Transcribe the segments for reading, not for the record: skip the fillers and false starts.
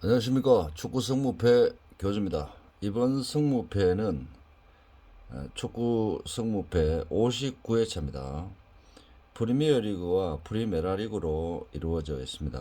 안녕하십니까. 축구 승무패 교주입니다. 이번 승무패는 축구 승무패 59회차입니다. 프리미어리그와 프리메라리그로 이루어져 있습니다.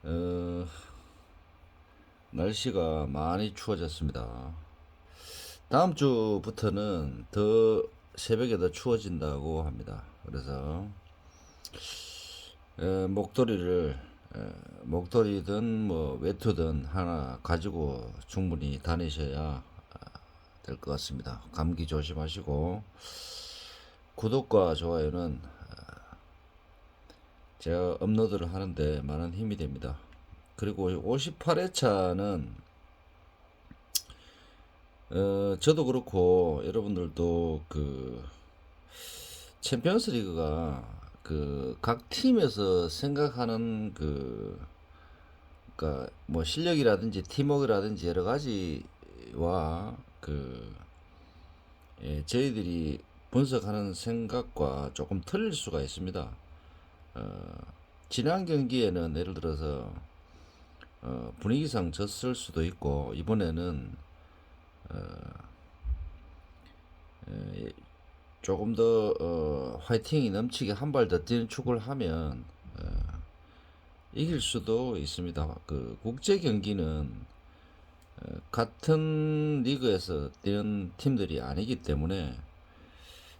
어, 날씨가 많이 추워졌습니다. 다음 주부터는 새벽에 더 추워진다고 합니다. 그래서 목도리를 목도리든 뭐 외투든 하나 가지고 충분히 다니셔야 될 것 같습니다. 감기 조심하시고 구독과 좋아요는 제가 업로드를 하는데 많은 힘이 됩니다. 그리고 58회차는 저도 그렇고 여러분들도 그 챔피언스 리그가 그 각 팀에서 생각하는 그니까 뭐 실력이라든지 팀워크라든지 여러 가지와 저희들이 분석하는 생각과 조금 틀릴 수가 있습니다. 지난 경기에는 예를 들어서 분위기상 졌을 수도 있고 이번에는 조금 더 화이팅이 넘치게 한 발 더 뛰는 축구를 하면 이길 수도 있습니다. 그 국제 경기는 같은 리그에서 뛰는 팀들이 아니기 때문에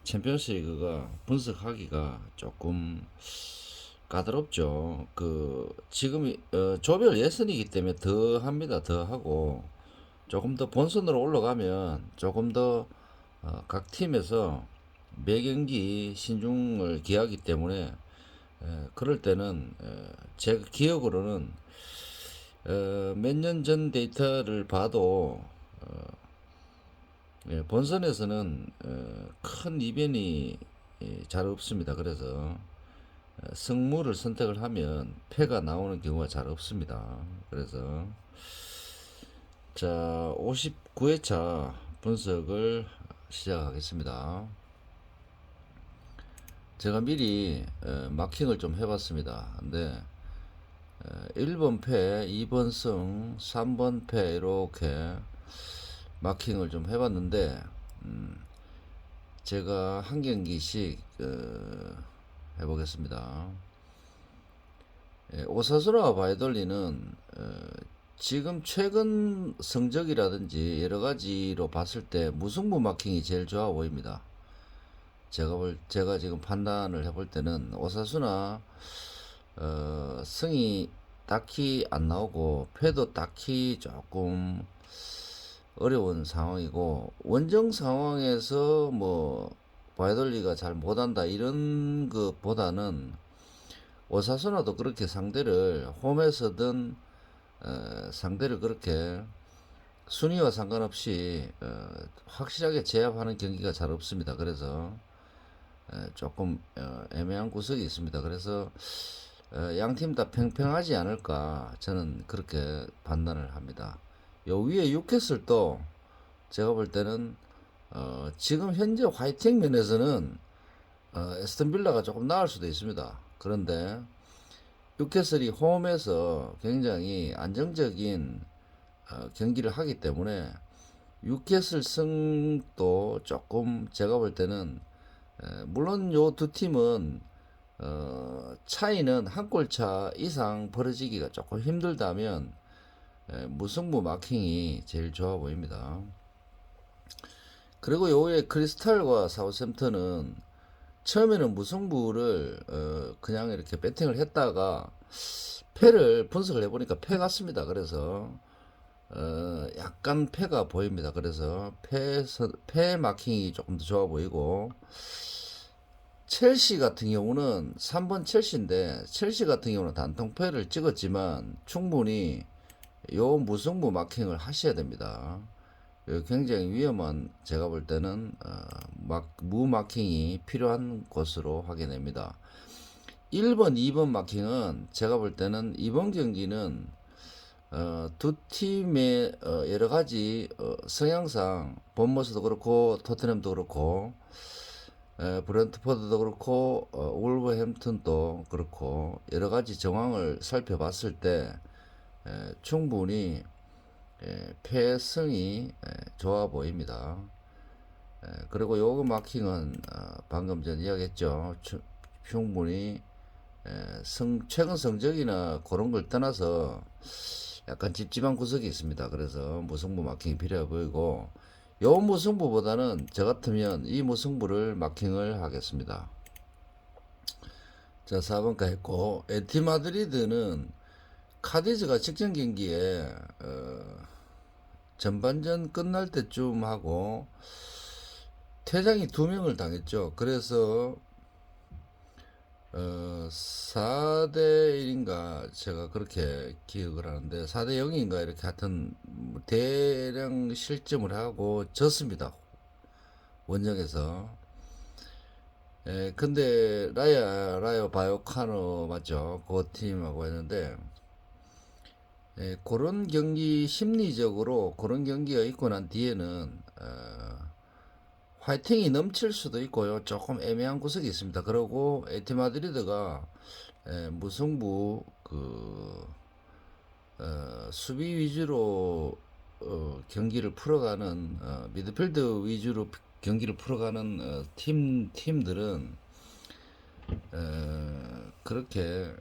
챔피언스 리그가 분석하기가 조금 까다롭죠. 지금 조별 예선이기 때문에 더 합니다. 더 하고 조금 더 본선으로 올라가면 조금 더 각 팀에서 매 경기 신중을 기하기 때문에 그럴 때는 제 기억으로는 몇 년 전 데이터를 봐도 본선에서는 큰 이변이 잘 없습니다. 그래서 승무를 선택을 하면 패가 나오는 경우가 잘 없습니다. 그래서 자 59회차 분석을 시작하겠습니다. 제가 미리 마킹을 좀 해봤습니다. 근데 1번 패, 2번 승, 3번 패 이렇게 마킹을 좀 해봤는데 제가 한 경기씩 해보겠습니다. 오사수나와 바이돌리는 지금 최근 성적이라든지 여러 가지로 봤을 때 무승부 마킹이 제일 좋아 보입니다. 제가 지금 판단을 해볼 때는 오사수나 승이 딱히 안 나오고 패도 딱히 조금 어려운 상황이고 원정 상황에서 뭐 바이돌리가 잘 못한다 이런 것보다는 오사수나도 그렇게 상대를 홈에서든 상대를 그렇게 순위와 상관없이 확실하게 제압하는 경기가 잘 없습니다. 그래서 조금 애매한 구석이 있습니다. 그래서 양팀 다 팽팽하지 않을까 저는 그렇게 판단을 합니다. 요 위에 뉴캐슬도 제가 볼 때는 지금 현재 화이팅 면에서는 에스턴 빌라가 조금 나을 수도 있습니다. 그런데 뉴캐슬이 홈에서 굉장히 안정적인 경기를 하기 때문에 뉴캐슬 승도 조금 제가 볼 때는 물론 요 두 팀은 차이는 한 골 차 이상 벌어지기가 조금 힘들다면 무승부 마킹이 제일 좋아 보입니다. 그리고 요에 크리스탈과 사우샘턴은 처음에는 무승부를 그냥 이렇게 배팅을 했다가 패를 분석을 해보니까 패 같습니다. 그래서 약간 패가 보입니다. 그래서 패 마킹이 조금 더 좋아 보이고 첼시 같은 경우는 3번 첼시인데 첼시 같은 경우는 단통패를 찍었지만 충분히 요 무승부 마킹을 하셔야 됩니다. 굉장히 위험한 제가 볼 때는 무마킹이 필요한 것으로 확인됩니다. 1번, 2번 마킹은 제가 볼 때는 이번 경기는 두 팀의 여러 가지 성향상 본머스도 그렇고 토트넘도 그렇고 브렌트포드도 그렇고 울버햄튼도 그렇고 여러 가지 정황을 살펴봤을 때 충분히 패승이 좋아 보입니다. 그리고 요거 마킹은 방금 전 이야기했죠. 충분히 최근 성적이나 그런 걸 떠나서 약간 찝찝한 구석이 있습니다. 그래서 무승부 마킹이 필요해 보이고, 요 무승부보다는 저 같으면 이 무승부를 마킹을 하겠습니다. 자, 4번가 했고, 에티마드리드는 카디즈가 직전 경기에 전반전 끝날 때쯤 하고 퇴장이 2명을 당했죠. 그래서 4대1인가 제가 그렇게 기억을 하는데 4대0인가 이렇게 하여튼 대량 실점을 하고 졌습니다. 원정에서. 근데 라이어 바이오카노 맞죠? 그 팀하고 했는데 그런 경기 심리적으로 그런 경기가 있고 난 뒤에는 화이팅이 넘칠 수도 있고요. 조금 애매한 구석이 있습니다. 그리고 에티마드리드가 무승부 수비 위주로 경기를 풀어가는 미드필드 위주로 경기를 풀어가는 팀들은 그렇게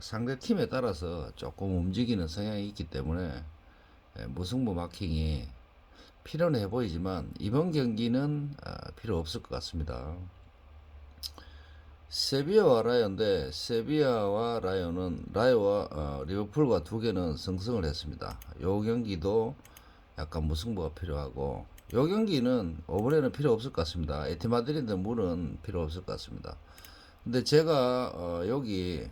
상대 팀에 따라서 조금 움직이는 성향이 있기 때문에 무승부 마킹이 필요는 해 보이지만 이번 경기는 필요 없을 것 같습니다. 세비야와 라이언인데 세비야와 라이어와 리버풀과 두 개는 승승을 했습니다. 요 경기도 약간 무승부가 필요하고 요 경기는 이번에는 필요 없을 것 같습니다. 에티마드리드 물은 필요 없을 것 같습니다. 근데 제가 여기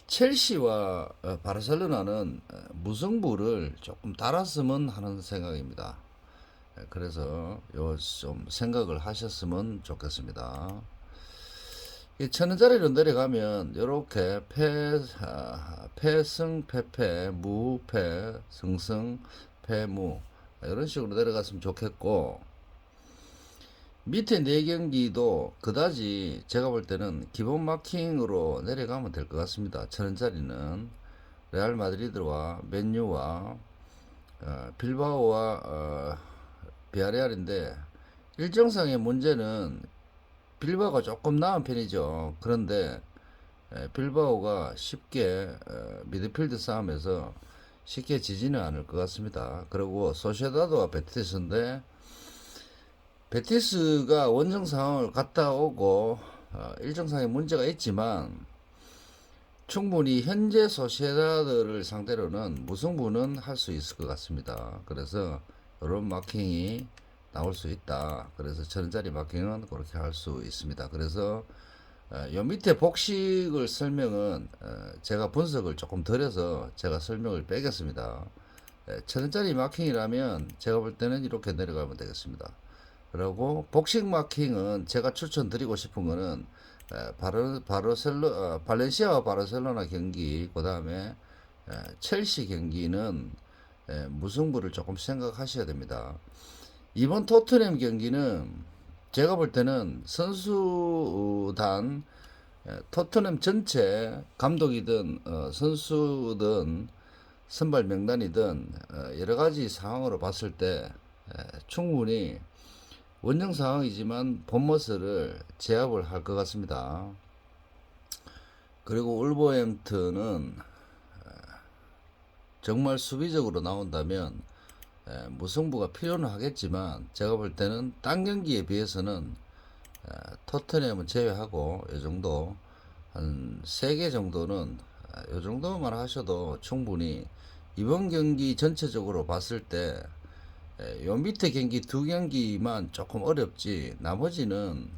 첼시와 바르셀로나는 무승부를 조금 달았으면 하는 생각입니다. 그래서 요 좀 생각을 하셨으면 좋겠습니다. 이 천 원짜리로 내려가면 이렇게 패승 패패 무패 승승 패무 이런 식으로 내려갔으면 좋겠고, 밑에 네 경기도 그다지 제가 볼 때는 기본 마킹으로 내려가면 될 것 같습니다. 천 원짜리는 레알 마드리드와 맨유와 빌바오와 비아레알인데 일정상의 문제는 빌바오가 조금 나은 편이죠. 그런데 빌바오가 쉽게 미드필드 싸움에서 쉽게 지지는 않을 것 같습니다. 그리고 소시에다드와 베티스인데 베티스가 원정 상황을 갔다 오고 일정상의 문제가 있지만 충분히 현재 소시에다드를 상대로는 무승부는 할 수 있을 것 같습니다. 그래서 이런 마킹이 나올 수 있다. 그래서 천원짜리 마킹은 그렇게 할 수 있습니다. 그래서 요 밑에 복식을 설명은 제가 분석을 조금 덜 해서 제가 설명을 빼겠습니다. 천원짜리 마킹이라면 제가 볼 때는 이렇게 내려가면 되겠습니다. 그리고 복식 마킹은 제가 추천드리고 싶은 거는 발렌시아와 바르셀로나 경기, 그 다음에 첼시 경기는 무승부를 조금 생각하셔야 됩니다. 이번 토트넘 경기는 제가 볼 때는 선수단 토트넘 전체 감독이든 선수든 선발 명단이든 여러 가지 상황으로 봤을 때 충분히 원정 상황이지만 본머스를 제압을 할 것 같습니다. 그리고 울버햄튼은 정말 수비적으로 나온다면 무승부가 필요는 하겠지만 제가 볼 때는 딴 경기에 비해서는 토트넘은 제외하고 이 정도 한 3개 정도는 이 정도만 하셔도 충분히 이번 경기 전체적으로 봤을 때 요 밑에 경기 2경기만 조금 어렵지 나머지는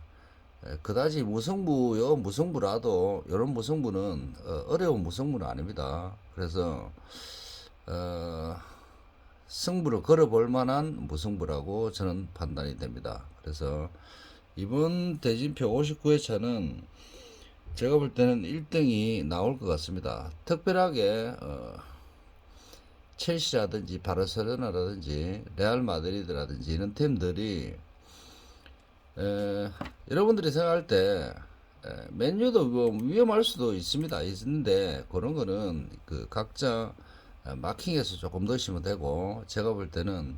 그다지 무승부라도 이런 무승부는 어려운 무승부는 아닙니다. 그래서 승부를 걸어볼 만한 무승부라고 저는 판단이 됩니다. 그래서 이번 대진표 59회차는 제가 볼 때는 1등이 나올 것 같습니다. 특별하게 첼시라든지 바르셀로나라든지 레알 마드리드라든지 이런 팀들이 여러분들이 생각할 때 메뉴도 뭐 위험할 수도 있는데 그런 거는 그 각자 마킹해서 조금 넣으시면 되고, 제가 볼 때는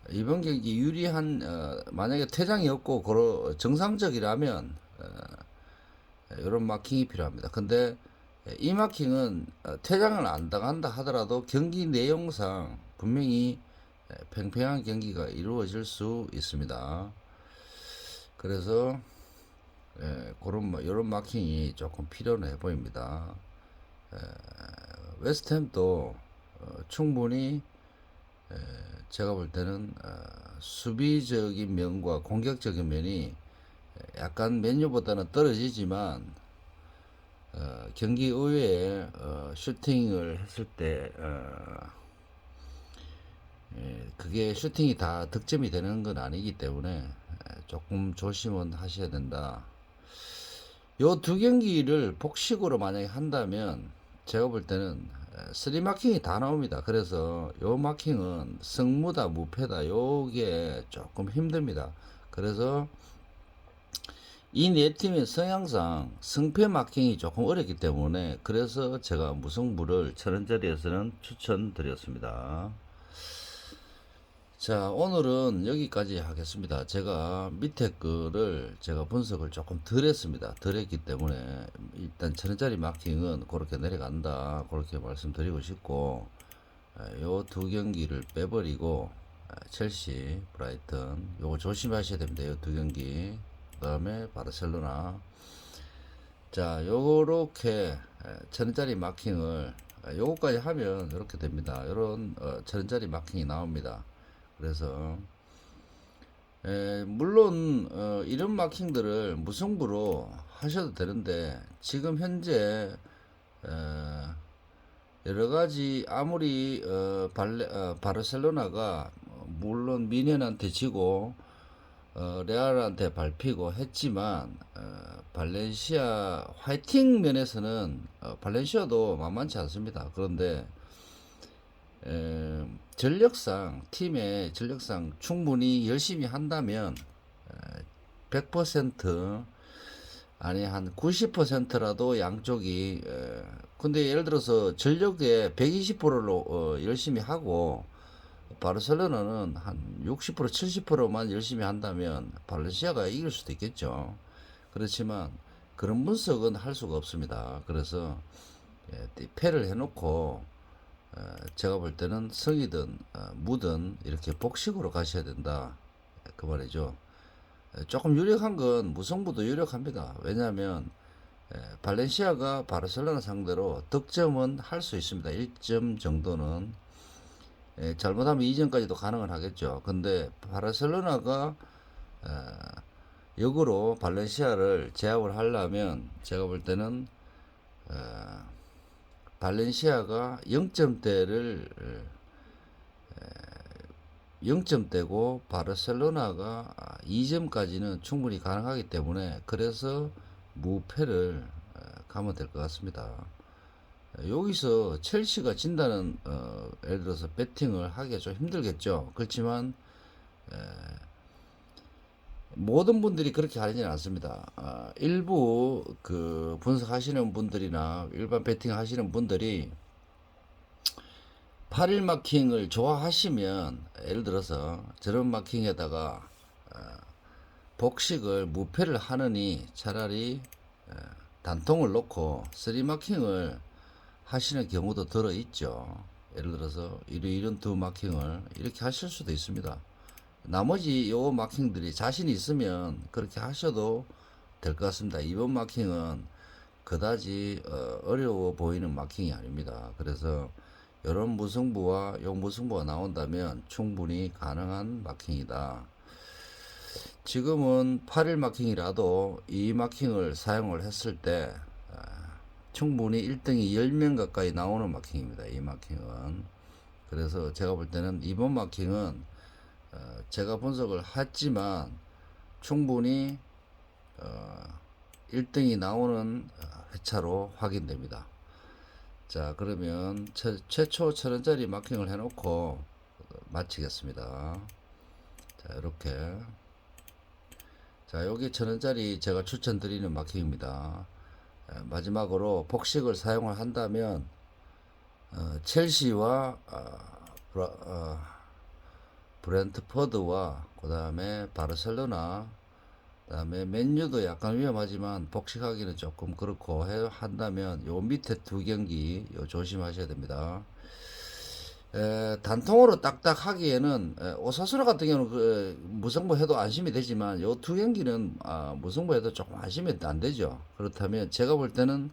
이번 경기 유리한 만약에 퇴장이 없고 정상적이라면 이런 마킹이 필요합니다. 근데 이 마킹은 퇴장을 안 당한다 하더라도 경기 내용상 분명히 팽팽한 경기가 이루어질 수 있습니다. 그래서 그런 이런 마킹이 조금 필요해 보입니다. 웨스트햄도 충분히 제가 볼 때는 수비적인 면과 공격적인 면이 약간 맨유보다는 떨어지지만 경기 이후에 슈팅을 했을 때 그게 슈팅이 다 득점이 되는 건 아니기 때문에 조금 조심은 하셔야 된다. 요 두 경기를 복식으로 만약에 한다면 제가 볼 때는 3마킹이 다 나옵니다. 그래서 요 마킹은 승무다 무패다 요게 조금 힘듭니다. 그래서 이 네 팀의 성향상 승패 마킹이 조금 어렵기 때문에 그래서 제가 무승부를 1000원짜리에서는 추천드렸습니다. 자, 오늘은 여기까지 하겠습니다. 제가 밑에 거를 제가 분석을 조금 덜 했습니다. 덜 했기 때문에 일단 1000원짜리 마킹은 그렇게 내려간다. 그렇게 말씀드리고 싶고, 요 두 경기를 빼버리고, 첼시, 브라이튼, 요거 조심하셔야 됩니다. 요 두 경기. 그 다음에 바르셀로나. 자, 요렇게 1000원짜리 마킹을, 요거까지 하면 이렇게 됩니다. 요런 1000원짜리 마킹이 나옵니다. 그래서 물론 이런 마킹들을 무승부로 하셔도 되는데 지금 현재 여러 가지 아무리 바르셀로나가 물론 미넨한테 지고 레알한테 밟히고 했지만 발렌시아 화이팅 면에서는 발렌시아도 만만치 않습니다. 그런데 팀의 전력상 충분히 열심히 한다면 100% 아니 한 90%라도 양쪽이 근데 예를 들어서 전력의 120%로 열심히 하고 바르셀로나는 한 60% 70%만 열심히 한다면 발렌시아가 이길 수도 있겠죠. 그렇지만 그런 분석은 할 수가 없습니다. 그래서 패를 해놓고 제가 볼 때는 성이든 무든 이렇게 복식으로 가셔야 된다 그 말이죠. 조금 유력한 건 무승부도 유력합니다. 왜냐하면 발렌시아가 바르셀로나 상대로 득점은 할 수 있습니다. 1점 정도는 잘못하면 2점까지도 가능은 하겠죠. 근데 바르셀로나가 역으로 발렌시아를 제압을 하려면 제가 볼 때는 발렌시아가 0점대를 0점대고 바르셀로나가 2점까지는 충분히 가능하기 때문에 그래서 무패를 가면 될 것 같습니다. 여기서 첼시가 진다는 예를 들어서 배팅을 하기가 좀 힘들겠죠. 그렇지만 모든 분들이 그렇게 하지는 않습니다. 일부 그 분석하시는 분들이나 일반 배팅 하시는 분들이 8일 마킹을 좋아하시면 예를 들어서 저런 마킹에다가 복식을 무패를 하느니 차라리 단통을 놓고 3마킹을 하시는 경우도 들어 있죠. 예를 들어서 이런 두 마킹을 이렇게 하실 수도 있습니다. 나머지 요 마킹들이 자신 있으면 그렇게 하셔도 될 것 같습니다. 이번 마킹은 그다지 어려워 보이는 마킹이 아닙니다. 그래서 이런 무승부와 요 무승부가 나온다면 충분히 가능한 마킹이다. 지금은 8일 마킹이라도 이 마킹을 사용을 했을 때 충분히 1등이 10명 가까이 나오는 마킹입니다. 이 마킹은. 그래서 제가 볼 때는 이번 마킹은 제가 분석을 했지만 충분히 1등이 나오는 회차로 확인됩니다. 자, 그러면 최초 1000원짜리 마킹을 해놓고 마치겠습니다. 자, 이렇게 자, 여기 1,000원짜리 제가 추천드리는 마킹입니다. 마지막으로 복식을 사용을 한다면 첼시와 브렌트포드와 그 다음에 바르셀로나, 그 다음에 맨유도 약간 위험하지만 복식하기는 조금 그렇고 한다면 요 밑에 두 경기 요 조심하셔야 됩니다. 단통으로 딱딱 하기에는 오사수라 같은 경우는 무승부 해도 안심이 되지만 요 두 경기는 무승부 해도 조금 안심이 안 되죠. 그렇다면 제가 볼 때는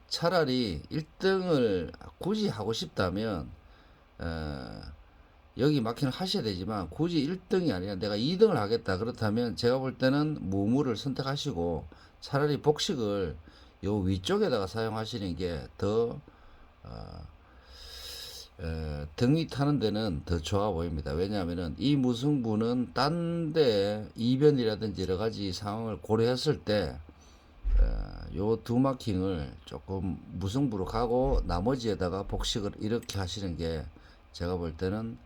차라리 1등을 굳이 하고 싶다면 여기 마킹을 하셔야 되지만 굳이 1등이 아니라 내가 2등을 하겠다 그렇다면 제가 볼 때는 무무를 선택하시고 차라리 복식을 요 위쪽에다가 사용하시는 게더 등이 타는 데는 더 좋아 보입니다. 왜냐하면은 이 무승부는 딴 데 이변이라든지 여러 가지 상황을 고려했을 때 요 두 마킹을 조금 무승부로 가고 나머지에다가 복식을 이렇게 하시는 게 제가 볼 때는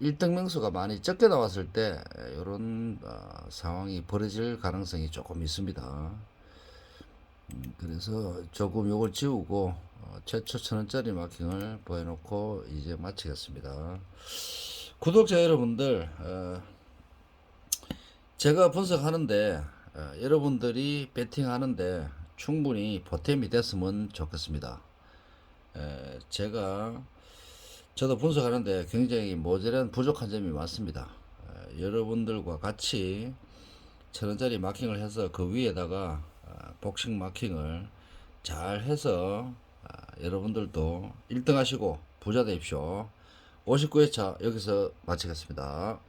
1등 명수가 많이 적게 나왔을 때 이런 상황이 벌어질 가능성이 조금 있습니다. 그래서 조금 요걸 지우고 최초 1,000원짜리 마킹을 보여놓고 이제 마치겠습니다. 구독자 여러분들, 제가 분석하는데 여러분들이 배팅하는데 충분히 보탬이 됐으면 좋겠습니다. 저도 분석하는데 굉장히 모자란 부족한 점이 많습니다. 여러분들과 같이 1,000원짜리 마킹을 해서 그 위에다가 복식 마킹을 잘 해서 여러분들도 1등 하시고 부자 되십시오. 59회차 여기서 마치겠습니다.